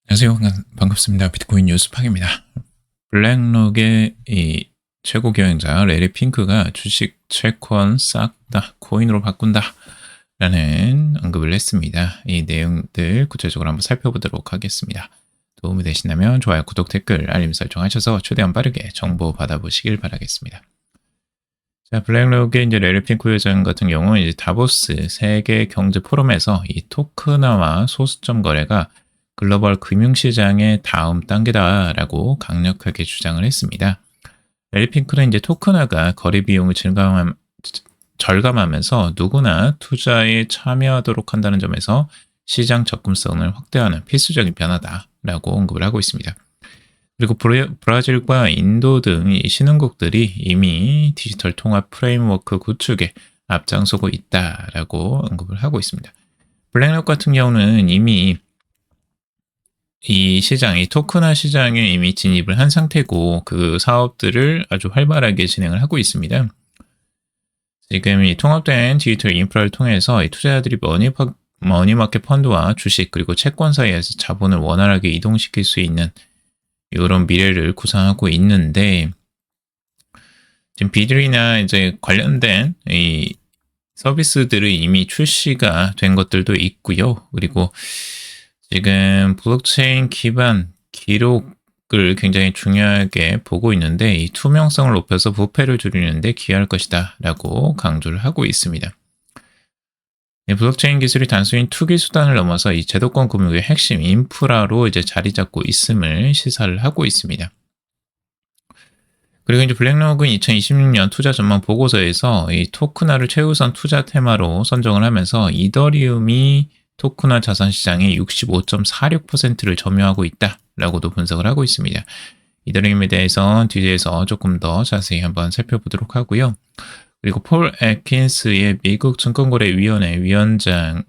안녕하세요. 반갑습니다. 비트코인 뉴스팍입니다. 블랙록의 이 최고 경영자 레리 핑크가 주식 채권 싹 다 코인으로 바꾼다 라는 언급을 했습니다. 이 내용들 구체적으로 한번 살펴보도록 하겠습니다. 도움이 되신다면 좋아요, 구독, 댓글, 알림 설정하셔서 최대한 빠르게 정보 받아보시길 바라겠습니다. 자, 블랙록의 이제 레리 핑크 회장 같은 경우는 이제 다보스 세계 경제 포럼에서 이 토큰화와 소수점 거래가 글로벌 금융시장의 다음 단계다라고 강력하게 주장을 했습니다. 레리 핑크는 이제 토큰화가 거래 비용을 절감하면서 누구나 투자에 참여하도록 한다는 점에서 시장 접근성을 확대하는 필수적인 변화다라고 언급을 하고 있습니다. 그리고 브라질과 인도 등 신흥국들이 이미 디지털 통합 프레임워크 구축에 앞장서고 있다라고 언급을 하고 있습니다. 블랙록 같은 경우는 이미 이 토큰화 시장에 이미 진입을 한 상태고 그 사업들을 아주 활발하게 진행을 하고 있습니다. 지금 이 통합된 디지털 인프라를 통해서 이 투자자들이 머니마켓 펀드와 주식 그리고 채권 사이에서 자본을 원활하게 이동시킬 수 있는 이런 미래를 구상하고 있는데, 지금 비들이나 이제 관련된 이 서비스들이 이미 출시가 된 것들도 있고요. 그리고 지금 블록체인 기반 기록을 굉장히 중요하게 보고 있는데 이 투명성을 높여서 부패를 줄이는데 기여할 것이다 라고 강조를 하고 있습니다. 블록체인 기술이 단순히 투기 수단을 넘어서 이 제도권 금융의 핵심 인프라로 이제 자리 잡고 있음을 시사를 하고 있습니다. 그리고 이제 블랙록은 2026년 투자 전망 보고서에서 이 토큰화를 최우선 투자 테마로 선정을 하면서 이더리움이 토큰화 자산 시장의 65.46%를 점유하고 있다라고도 분석을 하고 있습니다. 이더리움에 대해서 뒤에서 조금 더 자세히 한번 살펴보도록 하고요. 그리고 폴 애킨스의 미국 증권거래위원회 위원장,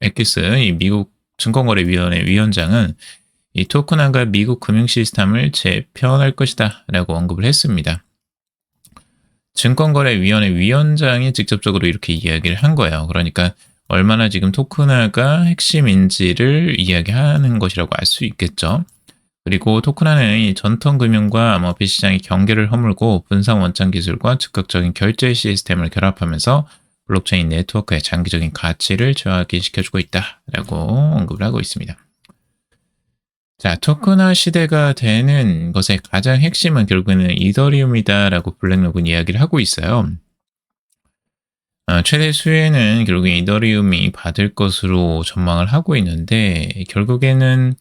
이 미국 증권거래위원회 위원장은 이 토큰화가 미국 금융 시스템을 재편할 것이다 라고 언급을 했습니다. 증권거래위원회 위원장이 직접적으로 이렇게 이야기를 한 거예요. 그러니까 얼마나 지금 토큰화가 핵심인지를 이야기하는 것이라고 알 수 있겠죠. 그리고 토큰화는 이 전통 금융과 암호화폐 시장의 경계를 허물고 분산 원천 기술과 즉각적인 결제 시스템을 결합하면서 블록체인 네트워크의 장기적인 가치를 저하시켜주고 있다라고 언급을 하고 있습니다. 자, 토큰화 시대가 되는 것의 가장 핵심은 결국에는 이더리움이다라고 블랙록은 이야기를 하고 있어요. 최대 수혜는 결국에 이더리움이 받을 것으로 전망을 하고 있는데, 결국에는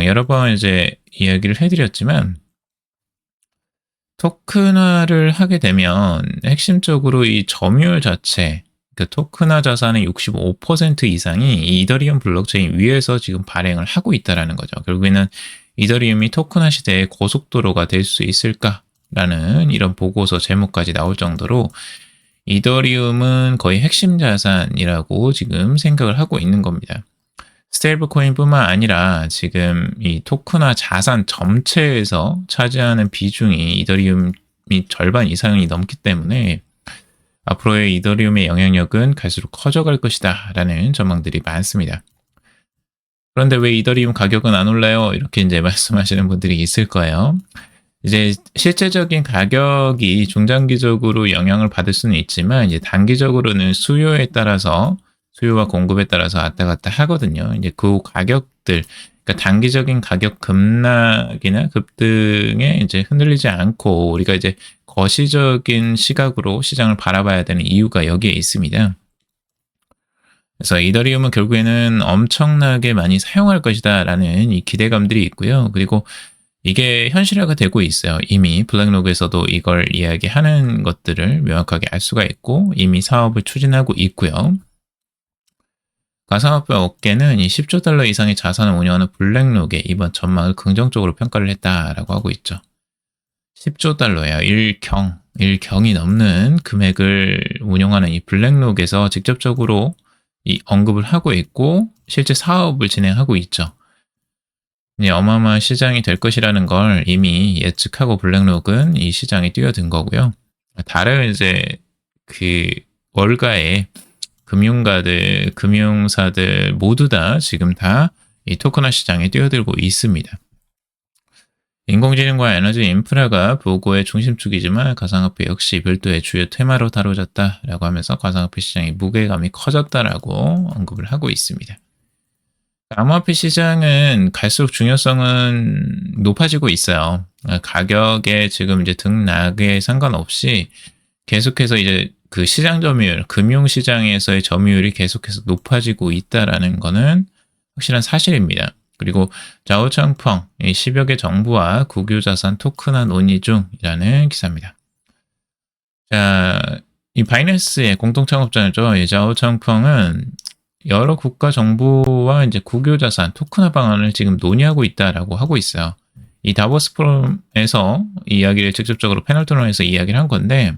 여러 번 이제 이야기를 해드렸지만 토큰화를 하게 되면 핵심적으로 이 점유율 자체, 그 토큰화 자산의 65% 이상이 이 이더리움 블록체인 위에서 지금 발행을 하고 있다라는 거죠. 결국에는 이더리움이 토큰화 시대의 고속도로가 될 수 있을까라는 이런 보고서 제목까지 나올 정도로 이더리움은 거의 핵심 자산이라고 지금 생각을 하고 있는 겁니다. 스테이블 코인뿐만 아니라 지금 이 토큰화 자산 전체에서 차지하는 비중이 이더리움이 절반 이상이 넘기 때문에 앞으로의 이더리움의 영향력은 갈수록 커져갈 것이다 라는 전망들이 많습니다. 그런데 왜 이더리움 가격은 안 올라요? 이렇게 이제 말씀하시는 분들이 있을 거예요. 이제 실제적인 가격이 중장기적으로 영향을 받을 수는 있지만 이제 단기적으로는 수요에 따라서 수요와 공급에 따라서 왔다 갔다 하거든요. 이제 그 가격들, 그러니까 단기적인 가격 급락이나 급등에 이제 흔들리지 않고 우리가 이제 거시적인 시각으로 시장을 바라봐야 되는 이유가 여기에 있습니다. 그래서 이더리움은 결국에는 엄청나게 많이 사용할 것이다라는 이 기대감들이 있고요. 그리고 이게 현실화가 되고 있어요. 이미 블랙록에서도 이걸 이야기하는 것들을 명확하게 알 수가 있고 이미 사업을 추진하고 있고요. 가상화폐 업계는 이 10조 달러 이상의 자산을 운영하는 블랙록의 이번 전망을 긍정적으로 평가를 했다라고 하고 있죠. 10조 달러예요. 1경이 넘는 금액을 운영하는 이 블랙록에서 직접적으로 이 언급을 하고 있고 실제 사업을 진행하고 있죠. 어마어마한 시장이 될 것이라는 걸 이미 예측하고 블랙록은 이 시장에 뛰어든 거고요. 다른 이제 그 월가의 금융사들 모두 다 지금 다 이 토큰화 시장에 뛰어들고 있습니다. 인공지능과 에너지 인프라가 보고의 중심축이지만 가상화폐 역시 별도의 주요 테마로 다뤄졌다라고 하면서 가상화폐 시장의 무게감이 커졌다라고 언급을 하고 있습니다. 암호화폐 시장은 갈수록 중요성은 높아지고 있어요. 가격에 지금 이제 등락에 상관없이 계속해서 이제 그 시장 점유율, 금융 시장에서의 점유율이 계속해서 높아지고 있다라는 거는 확실한 사실입니다. 그리고 자오청펑, 10여 개 정부와 국유자산 토큰화 논의 중이라는 기사입니다. 자, 이 바이낸스의 공동 창업자죠. 이 자오청펑은 여러 국가 정부와 이제 국유자산 토큰화 방안을 지금 논의하고 있다라고 하고 있어요. 이 다보스 포럼에서 이 이야기를 직접적으로 패널 토론에서 이야기를 한 건데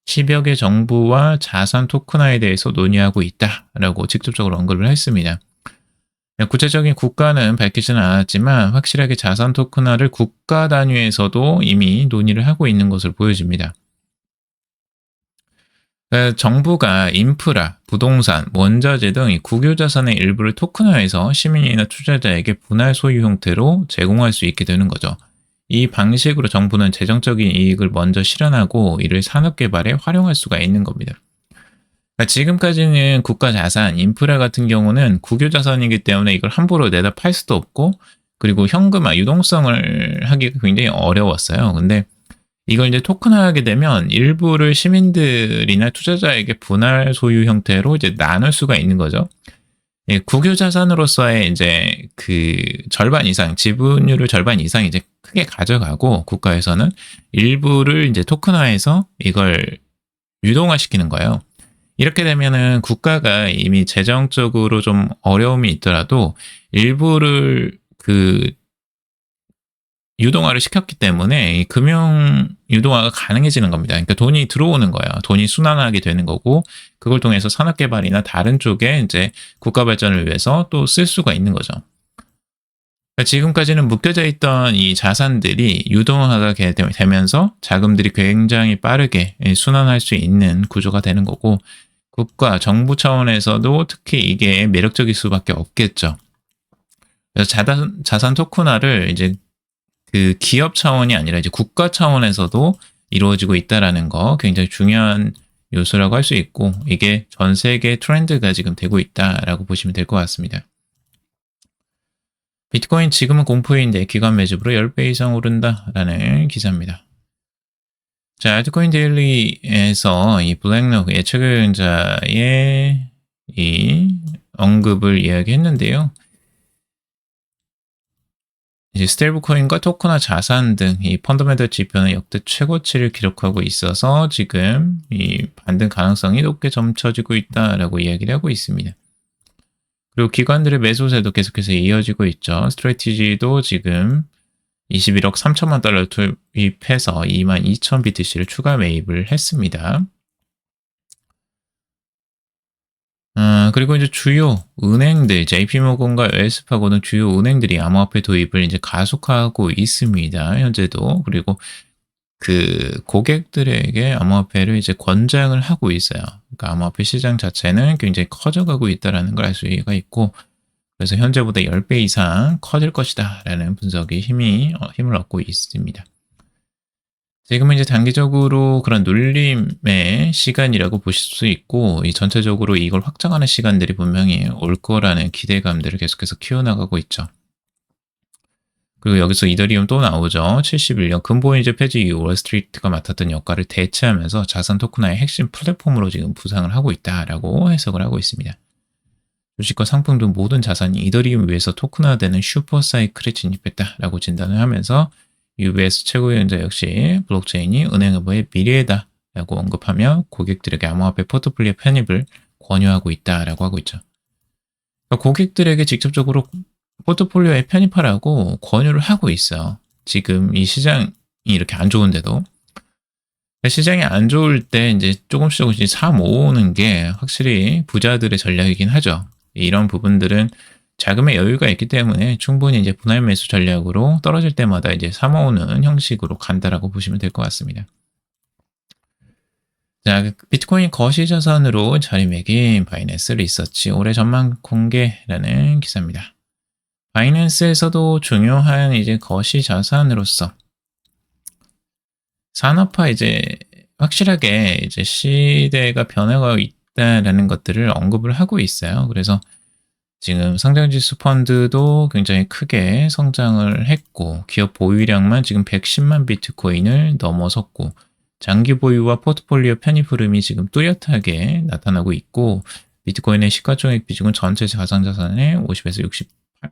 10여 개 정부와 자산 토큰화에 대해서 논의하고 있다라고 직접적으로 언급을 했습니다. 구체적인 국가는 밝히지는 않았지만 확실하게 자산 토큰화를 국가 단위에서도 이미 논의를 하고 있는 것으로 보여집니다. 정부가 인프라, 부동산, 원자재 등 국유자산의 일부를 토큰화해서 시민이나 투자자에게 분할 소유 형태로 제공할 수 있게 되는 거죠. 이 방식으로 정부는 재정적인 이익을 먼저 실현하고 이를 산업개발에 활용할 수가 있는 겁니다. 지금까지는 국가 자산, 인프라 같은 경우는 국유자산이기 때문에 이걸 함부로 내다 팔 수도 없고 그리고 현금화, 유동성을 하기가 굉장히 어려웠어요. 근데 이걸 이제 토큰화하게 되면 일부를 시민들이나 투자자에게 분할 소유 형태로 이제 나눌 수가 있는 거죠. 예, 국유자산으로서의 이제 그 절반 이상, 지분율을 절반 이상 이제 크게 가져가고 국가에서는 일부를 이제 토큰화해서 이걸 유동화시키는 거예요. 이렇게 되면은 국가가 이미 재정적으로 좀 어려움이 있더라도 일부를 그 유동화를 시켰기 때문에 이 금융 유동화가 가능해지는 겁니다. 그러니까 돈이 들어오는 거예요. 돈이 순환하게 되는 거고 그걸 통해서 산업개발이나 다른 쪽에 이제 국가 발전을 위해서 또 쓸 수가 있는 거죠. 그러니까 지금까지는 묶여져 있던 이 자산들이 유동화가 되면서 자금들이 굉장히 빠르게 순환할 수 있는 구조가 되는 거고 국가, 정부 차원에서도 특히 이게 매력적일 수밖에 없겠죠. 그래서 자산 토큰화를 이제 그 기업 차원이 아니라 이제 국가 차원에서도 이루어지고 있다라는 거 굉장히 중요한 요소라고 할 수 있고 이게 전 세계 트렌드가 지금 되고 있다라고 보시면 될 것 같습니다. 비트코인 지금은 공포인데 기관 매집으로 10배 이상 오른다라는 기사입니다. 자, 알트코인 데일리에서 이 블랙록 예측 의견자의 이 언급을 이야기했는데요. 이제 스테이블코인과 토큰화 자산 등 이 펀더멘털 지표는 역대 최고치를 기록하고 있어서 지금 이 반등 가능성이 높게 점쳐지고 있다라고 이야기를 하고 있습니다. 그리고 기관들의 매수세도 계속해서 이어지고 있죠. 스트래티지도 지금 21억 3천만 달러 투입해서 22,000 BTC를 추가 매입을 했습니다. 그리고 이제 주요 은행들, JP모건과 웰스파고 등 주요 은행들이 암호화폐 도입을 이제 가속화하고 있습니다. 현재도. 그리고 그 고객들에게 암호화폐를 이제 권장을 하고 있어요. 그러니까 암호화폐 시장 자체는 굉장히 커져가고 있다는 걸 알 수가 있고, 그래서 현재보다 10배 이상 커질 것이다 라는 분석이 힘을 얻고 있습니다. 지금은 이제 단기적으로 그런 눌림의 시간이라고 보실 수 있고, 이 전체적으로 이걸 확장하는 시간들이 분명히 올 거라는 기대감들을 계속해서 키워나가고 있죠. 그리고 여기서 이더리움 또 나오죠. 71년 근본이제 폐지 이후 월스트리트가 맡았던 역할을 대체하면서 자산 토큰화의 핵심 플랫폼으로 지금 부상을 하고 있다라고 해석을 하고 있습니다. 주식과 상품 등 모든 자산이 이더리움 위에서 토큰화되는 슈퍼사이클에 진입했다라고 진단을 하면서 UBS 최고위원자 역시 블록체인이 은행업의 미래다 라고 언급하며 고객들에게 암호화폐 포트폴리오 편입을 권유하고 있다라고 하고 있죠. 그러니까 고객들에게 직접적으로 포트폴리오에 편입하라고 권유를 하고 있어요. 지금 이 시장이 이렇게 안 좋은데도. 시장이 안 좋을 때 이제 조금씩 사 모으는 게 확실히 부자들의 전략이긴 하죠. 이런 부분들은 자금의 여유가 있기 때문에 충분히 이제 분할 매수 전략으로 떨어질 때마다 이제 사 모으는 형식으로 간다라고 보시면 될 것 같습니다. 자, 비트코인 거시자산으로 자리매긴 바이낸스 리서치 올해 전망 공개라는 기사입니다. 바이낸스에서도 중요한 이제 거시 자산으로서 산업화 이제 확실하게 이제 시대가 변화가 있다라는 것들을 언급을 하고 있어요. 그래서 지금 상장지수 펀드도 굉장히 크게 성장을 했고 기업 보유량만 지금 110만 비트코인을 넘어섰고 장기 보유와 포트폴리오 편입 흐름이 지금 뚜렷하게 나타나고 있고 비트코인의 시가총액 비중은 전체 가상자산의 50에서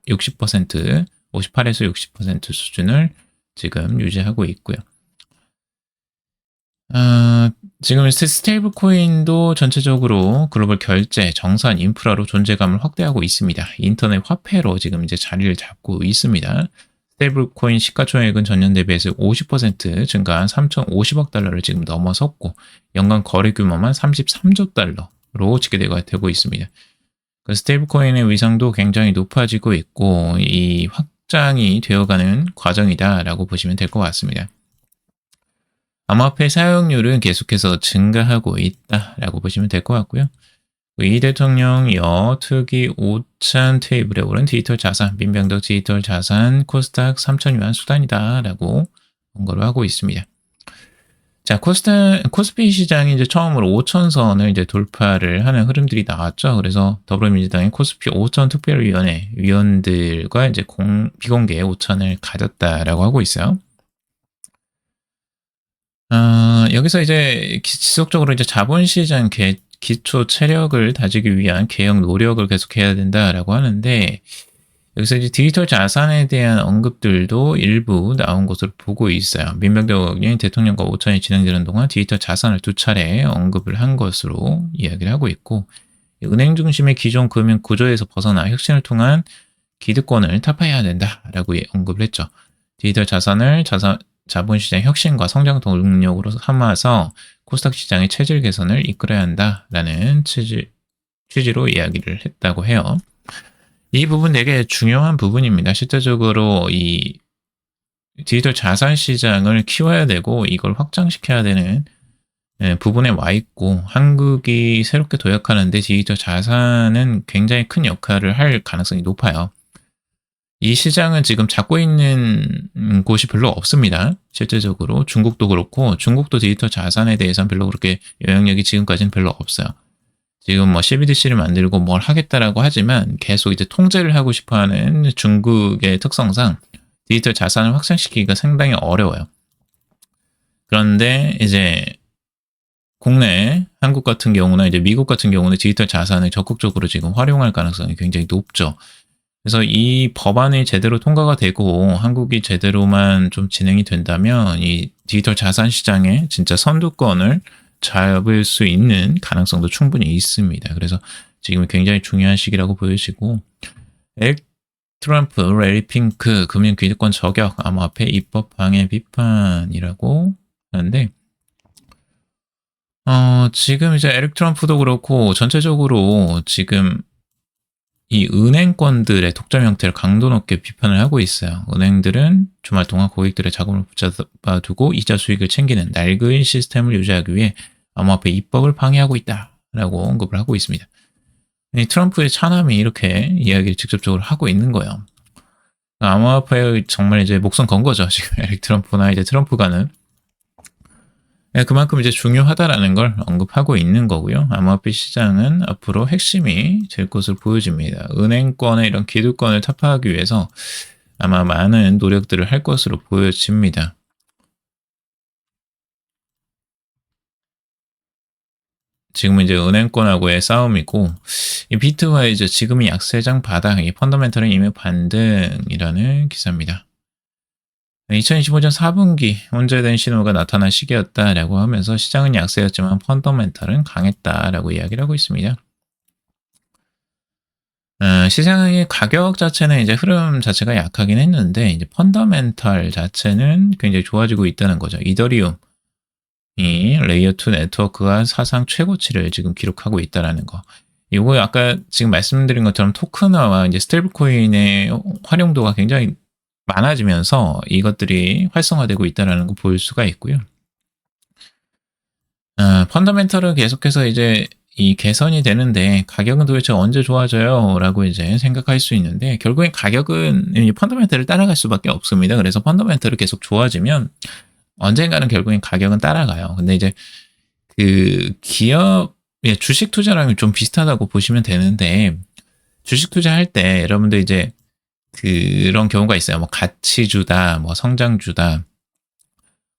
60%, 58에서 60% 수준을 지금 유지하고 있고요. 지금 스테이블 코인도 전체적으로 글로벌 결제, 정산, 인프라로 존재감을 확대하고 있습니다. 인터넷 화폐로 지금 이제 자리를 잡고 있습니다. 스테이블 코인 시가총액은 전년 대비해서 50% 증가한 3,050억 달러를 지금 넘어섰고 연간 거래 규모만 33조 달러로 집계되고 있습니다. 그 스테이블 코인의 위상도 굉장히 높아지고 있고 이 확장이 되어가는 과정이다라고 보시면 될 것 같습니다. 암호화폐 사용률은 계속해서 증가하고 있다라고 보시면 될 것 같고요. 이 대통령 특이 5찬 테이블에 오른 디지털 자산, 민병덕 디지털 자산 코스닥 3,000유안 수단이다라고 언급을 하고 있습니다. 자, 코스피 시장이 이제 처음으로 5천선을 이제 돌파를 하는 흐름들이 나왔죠. 그래서 더불어민주당의 코스피 5천 특별위원회 위원들과 이제 비공개 5천을 가졌다라고 하고 있어요. 여기서 이제 지속적으로 이제 자본시장 기초 체력을 다지기 위한 개혁 노력을 계속해야 된다라고 하는데 여기서 이제 디지털 자산에 대한 언급들도 일부 나온 것으로 보고 있어요. 민병덕 의원이 대통령과 5천이 진행되는 동안 디지털 자산을 2차례 언급을 한 것으로 이야기를 하고 있고 은행 중심의 기존 금융 구조에서 벗어나 혁신을 통한 기득권을 타파해야 된다라고 언급을 했죠. 디지털 자산을 자본시장 혁신과 성장 동력으로 삼아서 코스닥 시장의 체질 개선을 이끌어야 한다라는 취지로 이야기를 했다고 해요. 이 부분 되게 중요한 부분입니다. 실제적으로 이 디지털 자산 시장을 키워야 되고 이걸 확장시켜야 되는 부분에 와 있고 한국이 새롭게 도약하는데 디지털 자산은 굉장히 큰 역할을 할 가능성이 높아요. 이 시장은 지금 잡고 있는 곳이 별로 없습니다. 실제적으로 중국도 그렇고 중국도 디지털 자산에 대해서는 별로 그렇게 영향력이 지금까지는 별로 없어요. 지금 뭐 CBDC를 만들고 뭘 하겠다라고 하지만 계속 이제 통제를 하고 싶어하는 중국의 특성상 디지털 자산을 확산시키기가 상당히 어려워요. 그런데 이제 국내 한국 같은 경우나 이제 미국 같은 경우는 디지털 자산을 적극적으로 지금 활용할 가능성이 굉장히 높죠. 그래서 이 법안이 제대로 통과가 되고 한국이 제대로만 좀 진행이 된다면 이 디지털 자산 시장에 진짜 선두권을 잡을 수 있는 가능성도 충분히 있습니다. 그래서 지금 굉장히 중요한 시기라고 보여지고 에릭 트럼프, 레리 핑크 금융기득권 저격 암호화폐 입법 방해 비판이라고 하는데 지금 이제 에릭 트럼프도 그렇고 전체적으로 지금 이 은행권들의 독점 형태를 강도 높게 비판을 하고 있어요. 은행들은 주말 동안 고객들의 자금을 붙잡아두고 이자 수익을 챙기는 낡은 시스템을 유지하기 위해 암호화폐 입법을 방해하고 있다라고 언급을 하고 있습니다. 이 트럼프의 차남이 이렇게 이야기를 직접적으로 하고 있는 거예요. 암호화폐에 정말 이제 목숨 건 거죠. 지금 에릭 트럼프나 이제 트럼프가는. 그만큼 이제 중요하다라는 걸 언급하고 있는 거고요. 암호화폐 시장은 앞으로 핵심이 될 것으로 보여집니다. 은행권의 이런 기득권을 타파하기 위해서 아마 많은 노력들을 할 것으로 보여집니다. 지금은 이제 은행권하고의 싸움이고 이 비트와이저 지금이 약세장 바닥, 이 펀더멘털은 이미 반등이라는 기사입니다. 2025년 4분기 혼재된 신호가 나타난 시기였다라고 하면서 시장은 약세였지만 펀더멘털은 강했다라고 이야기를 하고 있습니다. 시장의 가격 자체는 이제 흐름 자체가 약하긴 했는데 이제 펀더멘털 자체는 굉장히 좋아지고 있다는 거죠. 이더리움이 레이어 2 네트워크가 사상 최고치를 지금 기록하고 있다라는 거. 이거 아까 지금 말씀드린 것처럼 토큰화와 이제 스테이블 코인의 활용도가 굉장히 많아지면서 이것들이 활성화되고 있다는 거 볼 수가 있고요. 펀더멘털은 계속해서 이제 이 개선이 되는데 가격은 도대체 언제 좋아져요? 라고 이제 생각할 수 있는데 결국엔 가격은 이 펀더멘털을 따라갈 수밖에 없습니다. 그래서 펀더멘털이 계속 좋아지면 언젠가는 결국엔 가격은 따라가요. 근데 이제 그 기업의 주식 투자랑 좀 비슷하다고 보시면 되는데 주식 투자할 때 여러분들 이제 그런 경우가 있어요. 뭐 가치주다, 뭐 성장주다.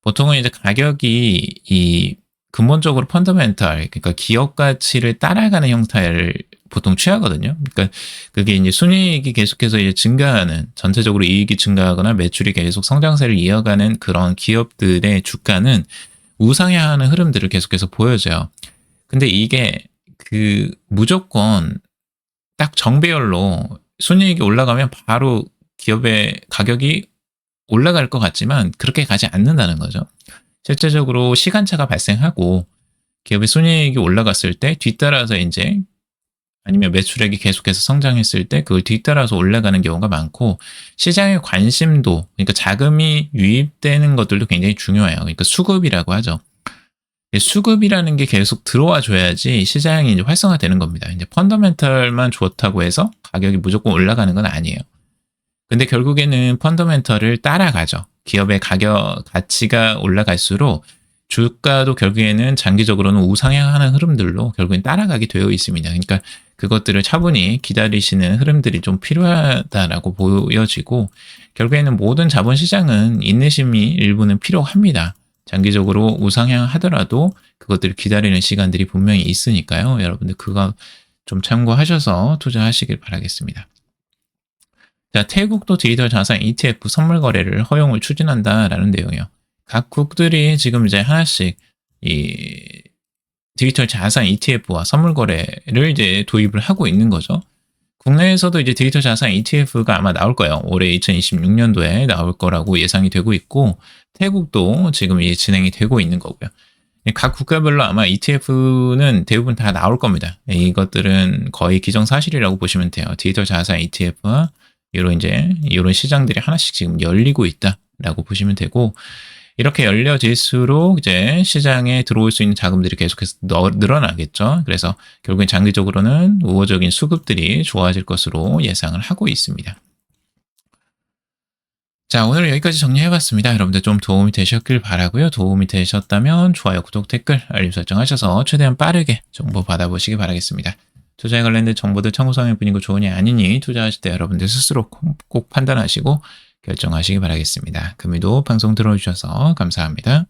보통은 이제 가격이 이 근본적으로 펀더멘털, 그러니까 기업 가치를 따라가는 형태를 보통 취하거든요. 그러니까 그게 이제 순이익이 계속해서 이제 증가하는, 전체적으로 이익이 증가하거나 매출이 계속 성장세를 이어가는 그런 기업들의 주가는 우상향하는 흐름들을 계속해서 보여줘요. 근데 이게 그 무조건 딱 정배열로 순이익이 올라가면 바로 기업의 가격이 올라갈 것 같지만 그렇게 가지 않는다는 거죠. 실제적으로 시간차가 발생하고 기업의 순이익이 올라갔을 때 뒤따라서 이제 아니면 매출액이 계속해서 성장했을 때 그걸 뒤따라서 올라가는 경우가 많고 시장의 관심도, 그러니까 자금이 유입되는 것들도 굉장히 중요해요. 그러니까 수급이라고 하죠. 수급이라는 게 계속 들어와 줘야지 시장이 이제 활성화되는 겁니다. 이제 펀더멘털만 좋다고 해서 가격이 무조건 올라가는 건 아니에요. 근데 결국에는 펀더멘털을 따라가죠. 기업의 가치가 올라갈수록 주가도 결국에는 장기적으로는 우상향하는 흐름들로 결국엔 따라가게 되어 있습니다. 그러니까 그것들을 차분히 기다리시는 흐름들이 좀 필요하다라고 보여지고 결국에는 모든 자본시장은 인내심이 일부는 필요합니다. 장기적으로 우상향 하더라도 그것들을 기다리는 시간들이 분명히 있으니까요. 여러분들 그거 좀 참고하셔서 투자하시길 바라겠습니다. 자, 태국도 디지털 자산 ETF 선물 거래를 허용을 추진한다라는 내용이요. 각 국들이 지금 이제 하나씩 이 디지털 자산 ETF와 선물 거래를 이제 도입을 하고 있는 거죠. 국내에서도 이제 디지털 자산 ETF가 아마 나올 거예요. 올해 2026년도에 나올 거라고 예상이 되고 있고, 태국도 지금 이제 진행이 되고 있는 거고요. 각 국가별로 아마 ETF는 대부분 다 나올 겁니다. 이것들은 거의 기정사실이라고 보시면 돼요. 디지털 자산 ETF와 이런 시장들이 하나씩 지금 열리고 있다라고 보시면 되고, 이렇게 열려질수록 이제 시장에 들어올 수 있는 자금들이 계속해서 늘어나겠죠. 그래서 결국엔 장기적으로는 우호적인 수급들이 좋아질 것으로 예상을 하고 있습니다. 자, 오늘 여기까지 정리해봤습니다. 여러분들 좀 도움이 되셨길 바라고요. 도움이 되셨다면 좋아요, 구독, 댓글, 알림 설정하셔서 최대한 빠르게 정보 받아보시기 바라겠습니다. 투자에 관련된 정보들 참고사항일 뿐이고 좋으니 아니니 투자하실 때 여러분들 스스로 꼭 판단하시고 결정하시기 바라겠습니다. 금일도 방송 들어주셔서 감사합니다.